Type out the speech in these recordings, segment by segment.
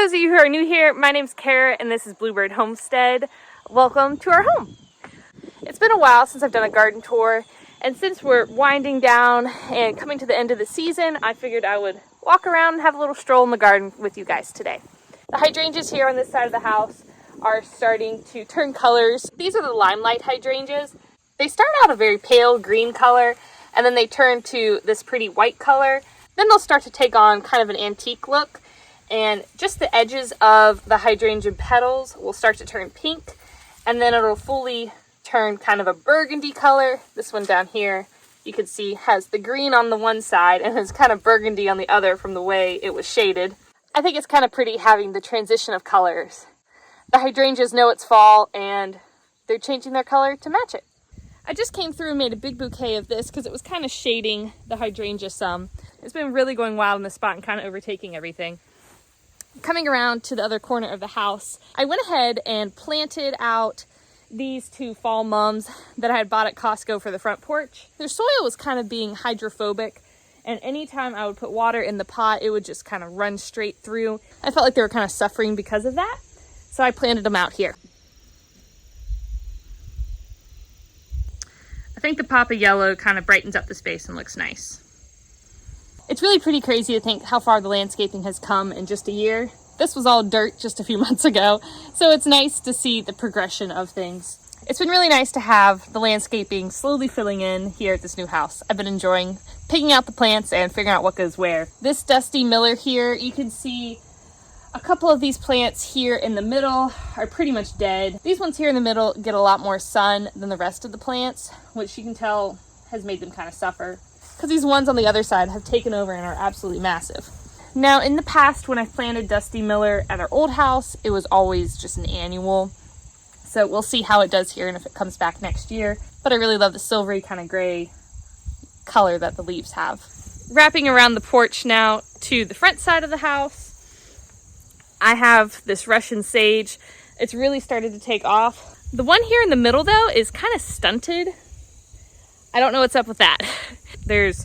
those of you who are new here, my name's Cara and this is Bluebird Homestead. Welcome to our home. It's been a while since I've done a garden tour, and since we're winding down and coming to the end of the season, I figured I would walk around and have a little stroll in the garden with you guys today. The hydrangeas here on this side of the house are starting to turn colors. These are the limelight hydrangeas. They start out a very pale green color, and then they turn to this pretty white color. Then they'll start to take on kind of an antique look, and just the edges of the hydrangea petals will start to turn pink, and then it'll fully turn kind of a burgundy color. This one down here, you can see, has the green on the one side and is kind of burgundy on the other from the way it was shaded. I think it's kind of pretty having the transition of colors. The hydrangeas know it's fall and they're changing their color to match it. I just came through and made a big bouquet of this because it was kind of shading the hydrangea some. It's been really going wild in this spot and kind of overtaking everything. Coming around to the other corner of the house, I went ahead and planted out these two fall mums that I had bought at Costco for the front porch. Their soil was kind of being hydrophobic, and anytime I would put water in the pot, it would just kind of run straight through. I felt like they were kind of suffering because of that, so I planted them out here. I think the pop of yellow kind of brightens up the space and looks nice. It's really pretty crazy to think how far the landscaping has come in just a year. This was all dirt just a few months ago, so it's nice to see the progression of things. It's been really nice to have the landscaping slowly filling in here at this new house. I've been enjoying picking out the plants and figuring out what goes where. This dusty miller here, you can see a couple of these plants here in the middle are pretty much dead. These ones here in the middle get a lot more sun than the rest of the plants, which you can tell has made them kind of suffer, because these ones on the other side have taken over and are absolutely massive. Now, in the past, when I planted Dusty Miller at our old house, it was always just an annual. So we'll see how it does here and if it comes back next year. But I really love the silvery kind of gray color that the leaves have. Wrapping around the porch now to the front side of the house, I have this Russian sage. It's really started to take off. The one here in the middle, though, is kind of stunted. I don't know what's up with that. There's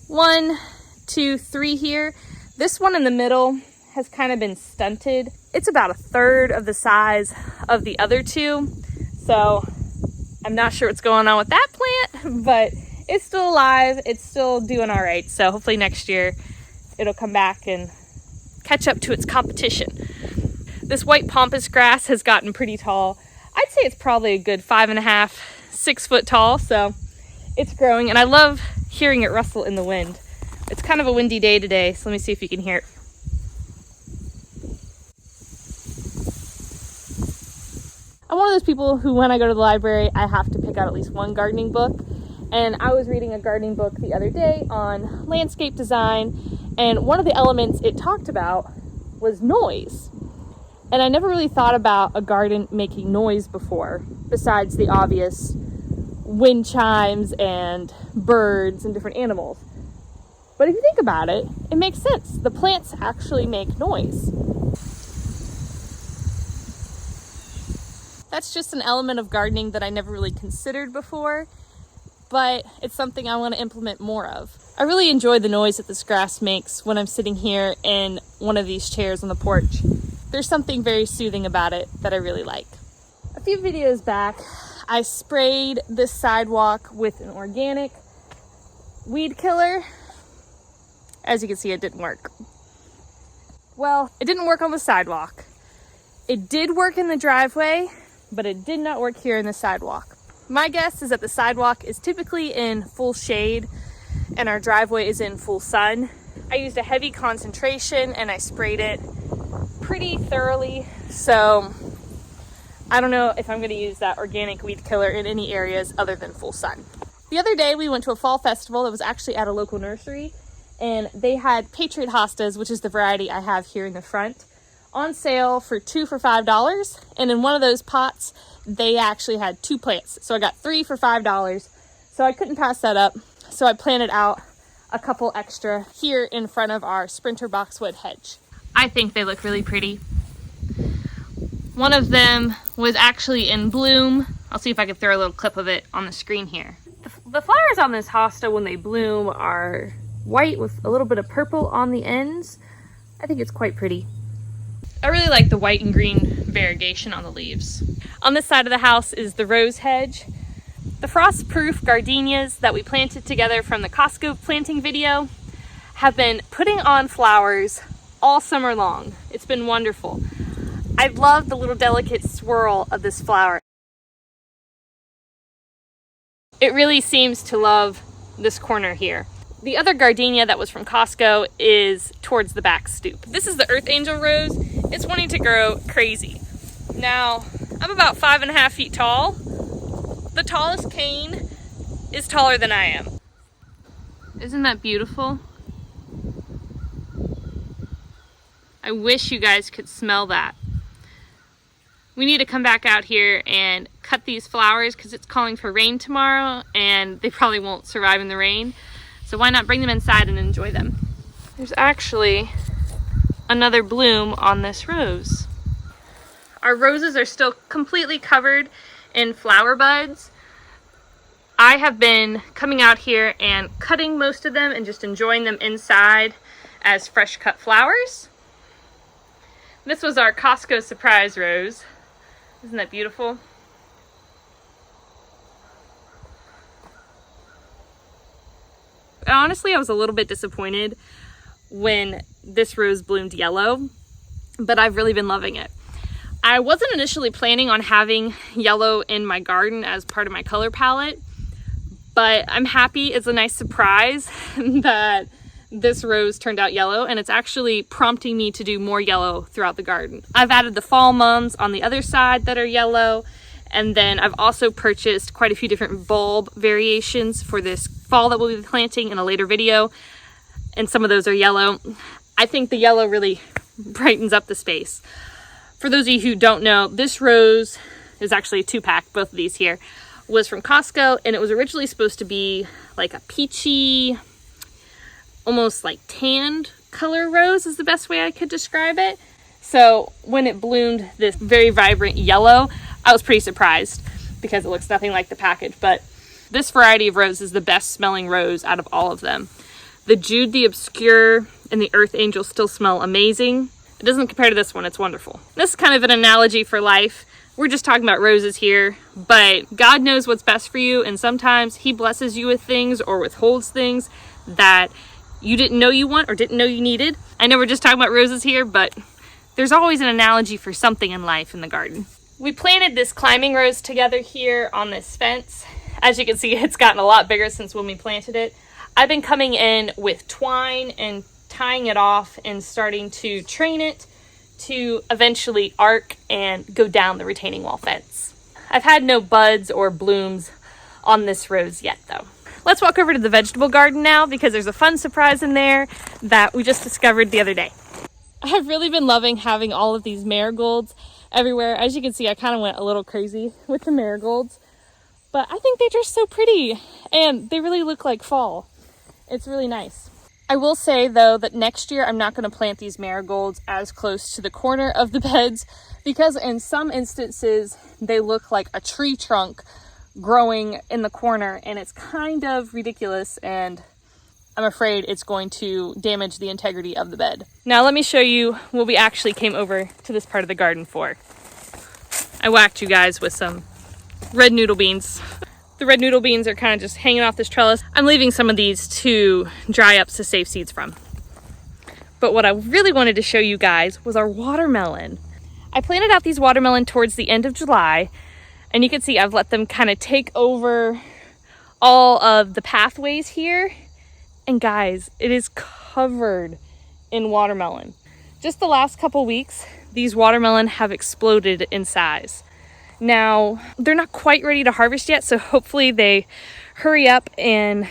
1, 2, 3 here. This one in the middle has kind of been stunted. It's about 1/3 of the size of the other two. So I'm not sure what's going on with that plant, but it's still alive. It's still doing all right. So hopefully next year it'll come back and catch up to its competition. This white pampas grass has gotten pretty tall. I'd say it's probably a good 5.5, 6 foot tall. So it's growing, and I love hearing it rustle in the wind. It's kind of a windy day today, so let me see if you can hear it. I'm one of those people who, when I go to the library, I have to pick out at least one gardening book. And I was reading a gardening book the other day on landscape design, and one of the elements it talked about was noise. And I never really thought about a garden making noise before, besides the obvious wind chimes and birds and different animals. But if you think about it, it makes sense. The plants actually make noise. That's just an element of gardening that I never really considered before, but it's something I want to implement more of. I really enjoy the noise that this grass makes when I'm sitting here in one of these chairs on the porch. There's something very soothing about it that I really like. A few videos back, I sprayed this sidewalk with an organic weed killer. As you can see, it didn't work. Well, it didn't work on the sidewalk. It did work in the driveway, but it did not work here in the sidewalk. My guess is that the sidewalk is typically in full shade and our driveway is in full sun. I used a heavy concentration and I sprayed it pretty thoroughly, so I don't know if I'm going to use that organic weed killer in any areas other than full sun. The other day we went to a fall festival that was actually at a local nursery, and they had Patriot hostas, which is the variety I have here in the front, on sale for 2 for $5. And in one of those pots, they actually had 2 plants. So I got 3 for $5. So I couldn't pass that up. So I planted out a couple extra here in front of our Sprinter boxwood hedge. I think they look really pretty. One of them was actually in bloom. I'll see if I can throw a little clip of it on the screen here. The flowers on this hosta when they bloom are white with a little bit of purple on the ends. I think it's quite pretty. I really like the white and green variegation on the leaves. On this side of the house is the rose hedge. The frost-proof gardenias that we planted together from the Costco planting video have been putting on flowers all summer long. It's been wonderful. I love the little delicate swirl of this flower. It really seems to love this corner here. The other gardenia that was from Costco is towards the back stoop. This is the Earth Angel Rose. It's wanting to grow crazy. Now, I'm about 5.5 feet tall. The tallest cane is taller than I am. Isn't that beautiful? I wish you guys could smell that. We need to come back out here and cut these flowers because it's calling for rain tomorrow and they probably won't survive in the rain. So why not bring them inside and enjoy them? There's actually another bloom on this rose. Our roses are still completely covered in flower buds. I have been coming out here and cutting most of them and just enjoying them inside as fresh cut flowers. This was our Costco surprise rose. Isn't that beautiful? Honestly, I was a little bit disappointed when this rose bloomed yellow, but I've really been loving it. I wasn't initially planning on having yellow in my garden as part of my color palette, but I'm happy. It's a nice surprise that this rose turned out yellow, and it's actually prompting me to do more yellow throughout the garden. I've added the fall mums on the other side that are yellow, and then I've also purchased quite a few different bulb variations for this fall that we'll be planting in a later video, and some of those are yellow. I think the yellow really brightens up the space. For those of you who don't know, this rose is actually a 2-pack, both of these here, was from Costco, and it was originally supposed to be like a peachy, almost like tanned color rose is the best way I could describe it. So when it bloomed this very vibrant yellow, I was pretty surprised because it looks nothing like the package. But this variety of rose is the best smelling rose out of all of them. The Jude the Obscure and the Earth Angel still smell amazing. It doesn't compare to this one. It's wonderful. This is kind of an analogy for life. We're just talking about roses here, but God knows what's best for you, and sometimes he blesses you with things or withholds things that you didn't know you want or didn't know you needed. I know we're just talking about roses here, but there's always an analogy for something in life in the garden. We planted this climbing rose together here on this fence. As you can see, it's gotten a lot bigger since when we planted it. I've been coming in with twine and tying it off and starting to train it to eventually arc and go down the retaining wall fence. I've had no buds or blooms on this rose yet though. Let's walk over to the vegetable garden now because there's a fun surprise in there that we just discovered the other day. I've really been loving having all of these marigolds everywhere. As you can see, I kind of went a little crazy with the marigolds, but I think they're just so pretty and they really look like fall. It's really nice. I will say though that next year I'm not going to plant these marigolds as close to the corner of the beds because in some instances they look like a tree trunk growing in the corner and it's kind of ridiculous and I'm afraid it's going to damage the integrity of the bed. Now let me show you what we actually came over to this part of the garden for. I whacked you guys with some red noodle beans. The red noodle beans are kind of just hanging off this trellis. I'm leaving some of these to dry up to save seeds from. But what I really wanted to show you guys was our watermelon. I planted out these watermelon towards the end of July, and you can see I've let them kind of take over all of the pathways here. And guys, it is covered in watermelon. Just the last couple weeks, these watermelon have exploded in size. Now, they're not quite ready to harvest yet, so hopefully they hurry up and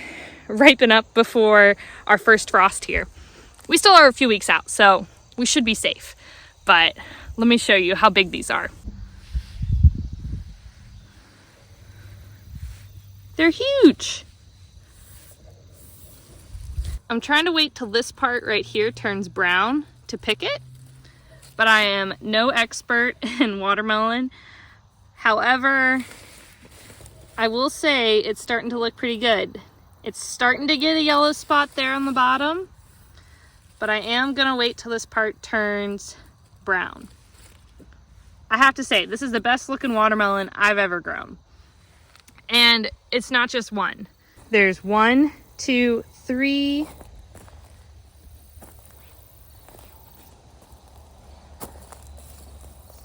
ripen up before our first frost here. We still are a few weeks out, so we should be safe. But let me show you how big these are. They're huge. I'm trying to wait till this part right here turns brown to pick it, but I am no expert in watermelon. However, I will say it's starting to look pretty good. It's starting to get a yellow spot there on the bottom, but I am gonna wait till this part turns brown. I have to say, this is the best looking watermelon I've ever grown. And it's not just one. There's 1, 2, 3,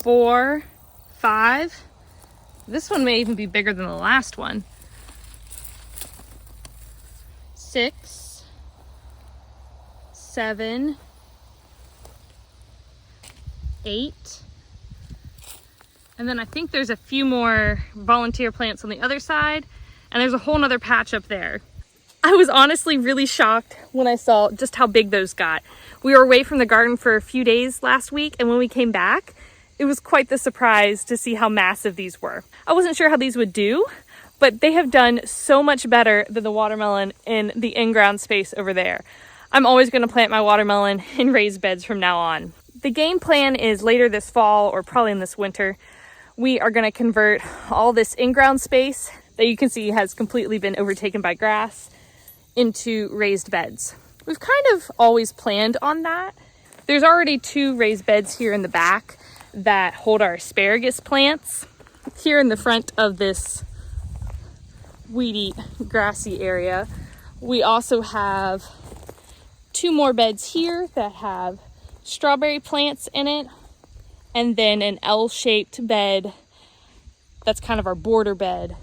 4, 5. This one may even be bigger than the last one. 6, 7, 8. And then I think there's a few more volunteer plants on the other side, and there's a whole nother patch up there. I was honestly really shocked when I saw just how big those got. We were away from the garden for a few days last week, and when we came back, it was quite the surprise to see how massive these were. I wasn't sure how these would do, but they have done so much better than the watermelon in the in-ground space over there. I'm always going to plant my watermelon in raised beds from now on. The game plan is later this fall, or probably in this winter, we are going to convert all this in-ground space that you can see has completely been overtaken by grass into raised beds. We've kind of always planned on that. There's already 2 raised beds here in the back that hold our asparagus plants. Here in the front of this weedy, grassy area, we also have 2 more beds here that have strawberry plants in it, and then an L-shaped bed that's kind of our border bed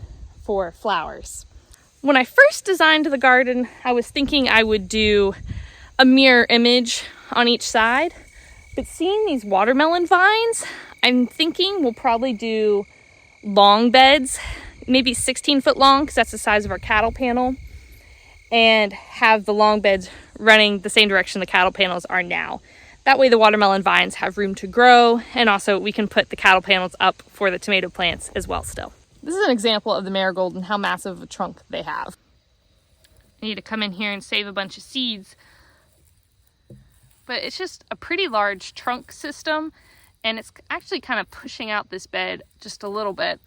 for flowers. When I first designed the garden, I was thinking I would do a mirror image on each side, but seeing these watermelon vines, I'm thinking we'll probably do long beds, maybe 16 foot long, because that's the size of our cattle panel, and have the long beds running the same direction the cattle panels are now. That way the watermelon vines have room to grow, and also we can put the cattle panels up for the tomato plants as well still. This is an example of the marigold and how massive of a trunk they have. I need to come in here and save a bunch of seeds, but it's just a pretty large trunk system, and it's actually kind of pushing out this bed just a little bit.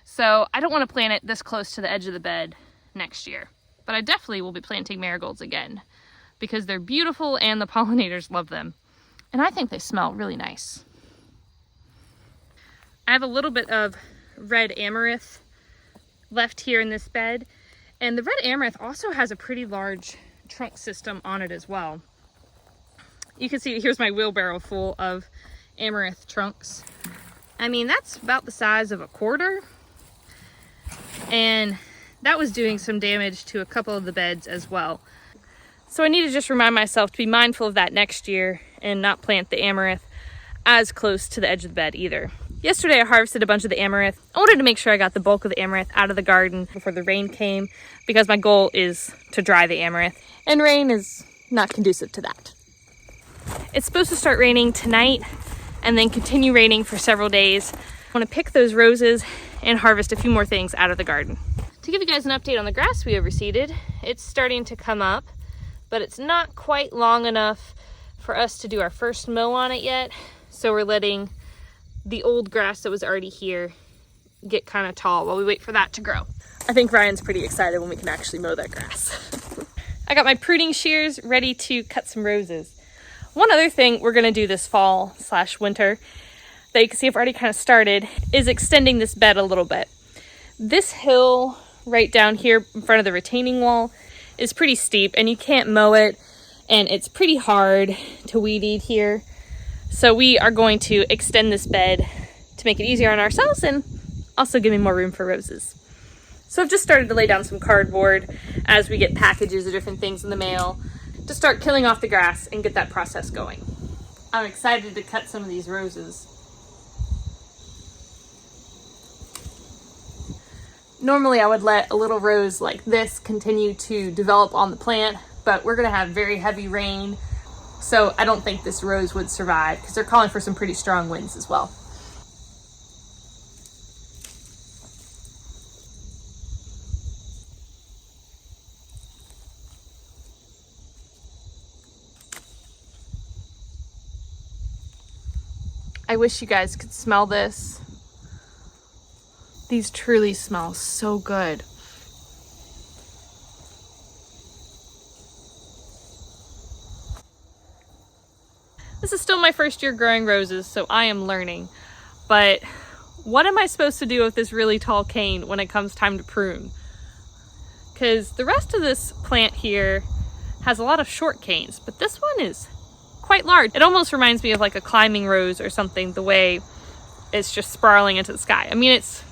So I don't want to plant it this close to the edge of the bed next year, but I definitely will be planting marigolds again because they're beautiful and the pollinators love them. And I think they smell really nice. I have a little bit of red amaranth left here in this bed, and the red amaranth also has a pretty large trunk system on it as well. You can see here's my wheelbarrow full of amaranth trunks. I mean, that's about the size of a quarter, and that was doing some damage to a couple of the beds as well. So I need to just remind myself to be mindful of that next year and not plant the amaranth as close to the edge of the bed either. Yesterday I harvested a bunch of the amaranth. I wanted to make sure I got the bulk of the amaranth out of the garden before the rain came, because my goal is to dry the amaranth, and rain is not conducive to that. It's supposed to start raining tonight and then continue raining for several days. I want to pick those roses and harvest a few more things out of the garden. To give you guys an update on the grass we overseeded, it's starting to come up, but it's not quite long enough for us to do our first mow on it yet. So we're letting the old grass that was already here get kind of tall while we wait for that to grow. I think Ryan's pretty excited when we can actually mow that grass. I got my pruning shears ready to cut some roses. One other thing we're gonna do this fall/winter that you can see I've already kind of started is extending this bed a little bit. This hill right down here in front of the retaining wall is pretty steep and you can't mow it, and it's pretty hard to weed eat here. So we are going to extend this bed to make it easier on ourselves and also give me more room for roses. So I've just started to lay down some cardboard as we get packages of different things in the mail to start killing off the grass and get that process going. I'm excited to cut some of these roses. Normally I would let a little rose like this continue to develop on the plant, but we're gonna have very heavy rain, so I don't think this rose would survive because they're calling for some pretty strong winds as well. I wish you guys could smell this. These truly smell so good. This is still my first year growing roses, so I am learning. But what am I supposed to do with this really tall cane when it comes time to prune? Because the rest of this plant here has a lot of short canes, but this one is quite large. It almost reminds me of like a climbing rose or something, the way it's just sprawling into the sky. I mean, it's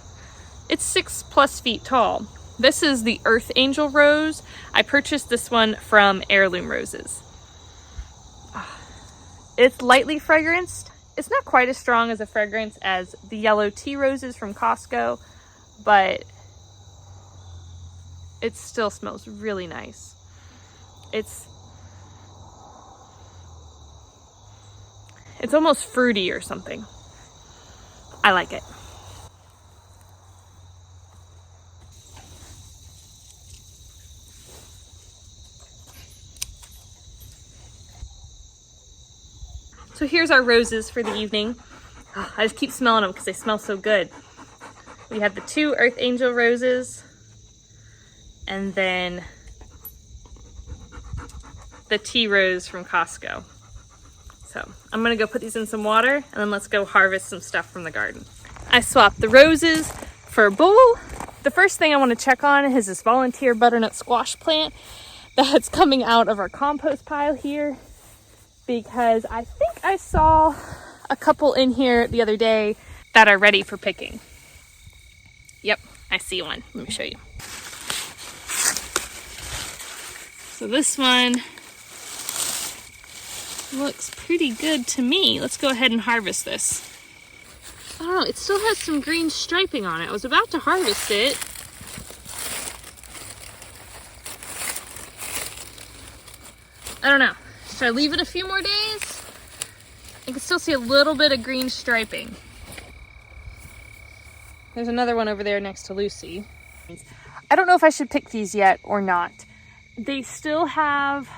6+ feet tall. This is the Earth Angel Rose. I purchased this one from Heirloom Roses. It's lightly fragranced. It's not quite as strong as a fragrance as the yellow tea roses from Costco, but it still smells really nice. It's almost fruity or something. I like it. So here's our roses for the evening. Oh, I just keep smelling them because they smell so good. We have the 2 Earth Angel roses, and then the tea rose from Costco. So I'm gonna go put these in some water, and then let's go harvest some stuff from the garden. I swapped the roses for a bowl. The first thing I want to check on is this volunteer butternut squash plant that's coming out of our compost pile here, because I think I saw a couple in here the other day that are ready for picking. Yep, I see one. Let me show you. So this one looks pretty good to me. Let's go ahead and harvest this. Oh, it still has some green striping on it. I was about to harvest it. I don't know. Should I leave it a few more days? I can still see a little bit of green striping. There's another one over there next to Lucy. I don't know if I should pick these yet or not. They still have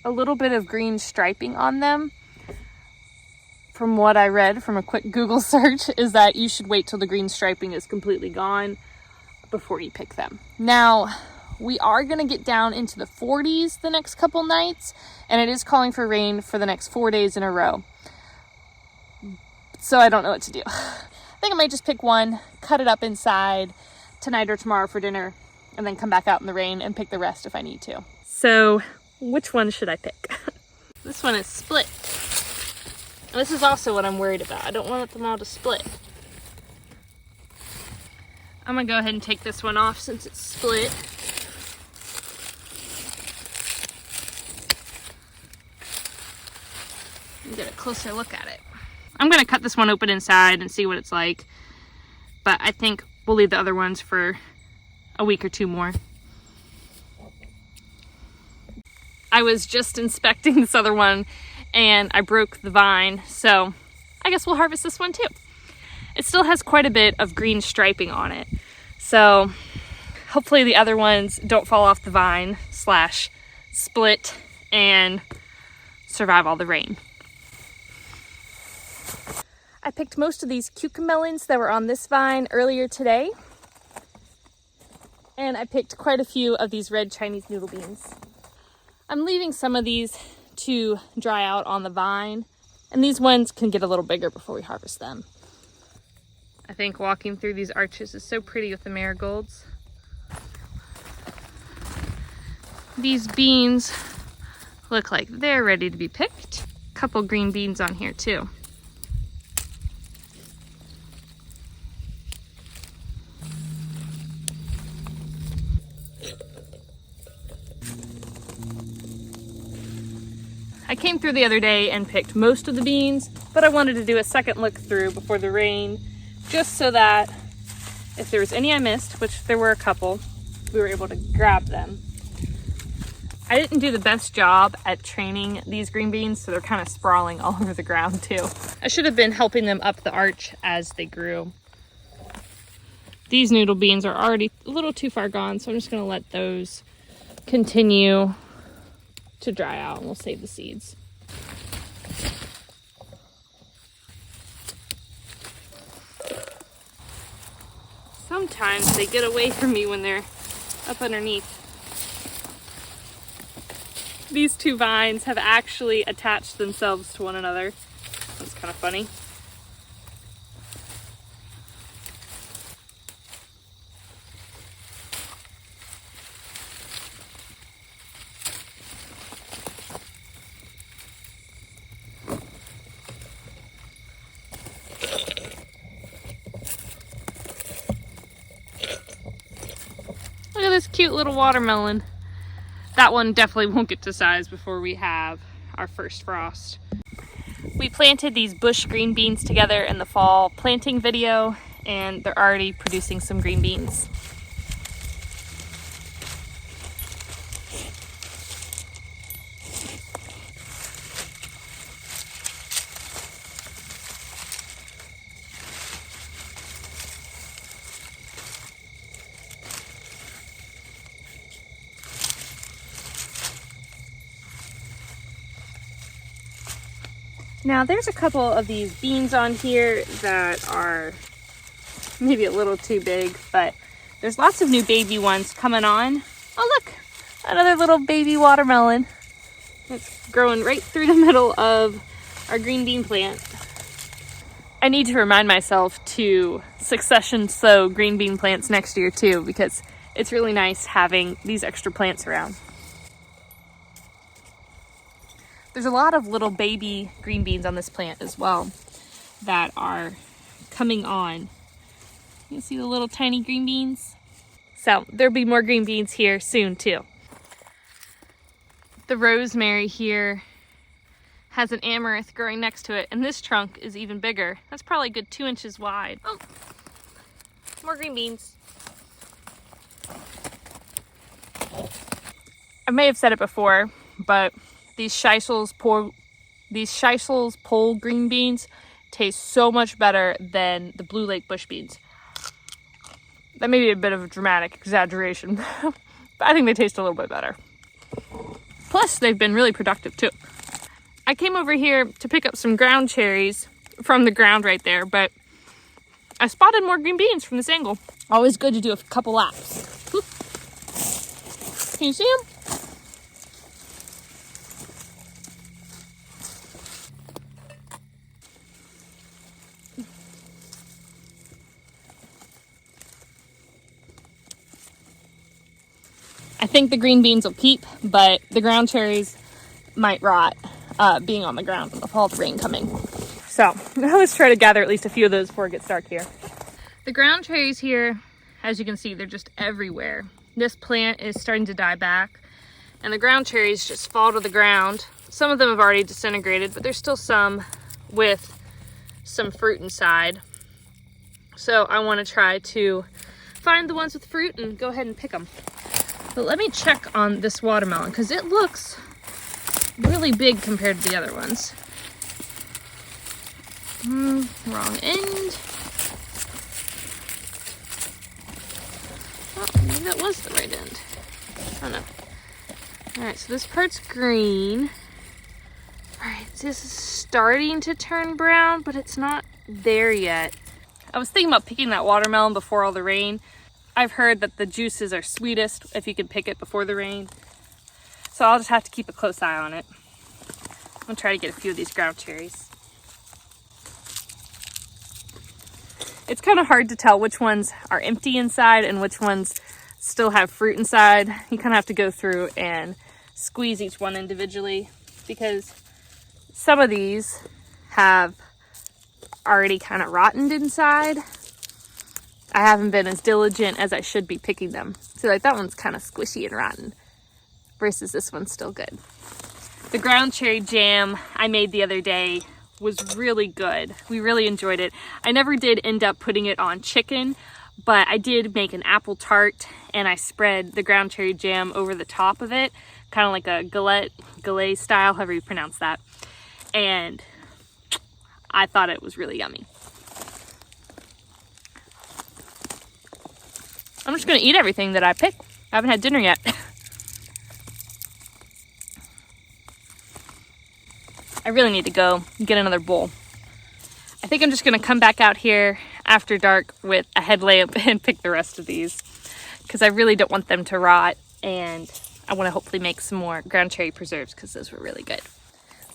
a little bit of green striping on them. From what I read from a quick Google search, is that you should wait till the green striping is completely gone before you pick them. Now, we are going to get down into the 40s the next couple nights, and it is calling for rain for the next 4 days in a row. So I don't know what to do. I think I might just pick one, cut it up inside tonight or tomorrow for dinner, and then come back out in the rain and pick the rest if I need to. So which one should I pick? This one is split. And this is also what I'm worried about. I don't want them all to split. I'm gonna go ahead and take this one off since it's split. And get a closer look at it. I'm gonna cut this one open inside and see what it's like. But I think we'll leave the other ones for a week or 2 more. I was just inspecting this other one and I broke the vine, so I guess we'll harvest this one too. It still has quite a bit of green striping on it, so hopefully the other ones don't fall off the vine / split and survive all the rain. I picked most of these cucamelons that were on this vine earlier today, and I picked quite a few of these red Chinese noodle beans. I'm leaving some of these to dry out on the vine, and these ones can get a little bigger before we harvest them. I think walking through these arches is so pretty with the marigolds. These beans look like they're ready to be picked. A couple green beans on here too. I came through the other day and picked most of the beans, but I wanted to do a second look through before the rain, just so that if there was any I missed, which there were a couple, we were able to grab them. I didn't do the best job at training these green beans, so they're kind of sprawling all over the ground too. I should have been helping them up the arch as they grew. These noodle beans are already a little too far gone, so I'm just going to let those continue to dry out, and we'll save the seeds. Sometimes they get away from me when they're up underneath. These 2 vines have actually attached themselves to one another. kind of funny. Look at this cute little watermelon. That one definitely won't get to size before we have our first frost. We planted these bush green beans together in the fall planting video, and they're already producing some green beans. Now there's a couple of these beans on here that are maybe a little too big, but there's lots of new baby ones coming on. Oh look, another little baby watermelon. It's growing right through the middle of our green bean plant. I need to remind myself to succession sow green bean plants next year too, because it's really nice having these extra plants around. There's a lot of little baby green beans on this plant as well that are coming on. You can see the little tiny green beans. So there'll be more green beans here soon too. The rosemary here has an amaranth growing next to it, and this trunk is even bigger. That's probably a good 2 inches wide. Oh, more green beans. I may have said it before, but these Scheissel's pole green beans taste so much better than the Blue Lake bush beans. That may be a bit of a dramatic exaggeration, but I think they taste a little bit better. Plus, they've been really productive too. I came over here to pick up some ground cherries from the ground right there, but I spotted more green beans from this angle. Always good to do a couple laps. Can you see them? I think the green beans will keep, but the ground cherries might rot being on the ground with all the rain coming. So let's try to gather at least a few of those before it gets dark here. The ground cherries here, as you can see, they're just everywhere. This plant is starting to die back, and the ground cherries just fall to the ground. Some of them have already disintegrated, but there's still some with some fruit inside. So I want to try to find the ones with fruit and go ahead and pick them. But let me check on this watermelon because it looks really big compared to the other ones. Wrong end. Oh, maybe that was the right end. I don't know. Alright, so this part's green. Alright, this is starting to turn brown, but it's not there yet. I was thinking about picking that watermelon before all the rain. I've heard that the juices are sweetest if you can pick it before the rain. So I'll just have to keep a close eye on it. I'm gonna try to get a few of these ground cherries. It's kind of hard to tell which ones are empty inside and which ones still have fruit inside. You kind of have to go through and squeeze each one individually because some of these have already kind of rotted inside. I haven't been as diligent as I should be picking them. So like that one's kind of squishy and rotten versus this one's still good. The ground cherry jam I made the other day was really good. We really enjoyed it. I never did end up putting it on chicken, but I did make an apple tart and I spread the ground cherry jam over the top of it, kind of like a galette style, however you pronounce that. And I thought it was really yummy. I'm just gonna eat everything that I pick. I haven't had dinner yet. I really need to go get another bowl. I think I'm just gonna come back out here after dark with a headlamp and pick the rest of these because I really don't want them to rot, and I want to hopefully make some more ground cherry preserves because those were really good.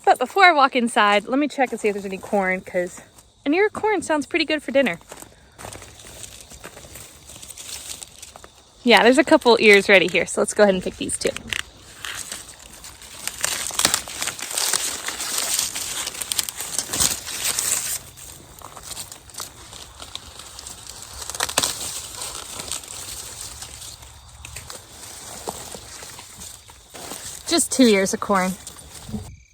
But before I walk inside, let me check and see if there's any corn, because an ear of corn sounds pretty good for dinner. Yeah, there's a couple ears ready here, so let's go ahead and pick these 2. Just 2 ears of corn.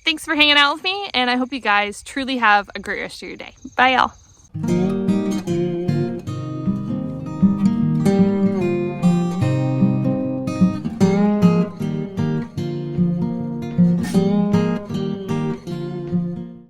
Thanks for hanging out with me, and I hope you guys truly have a great rest of your day. Bye, y'all.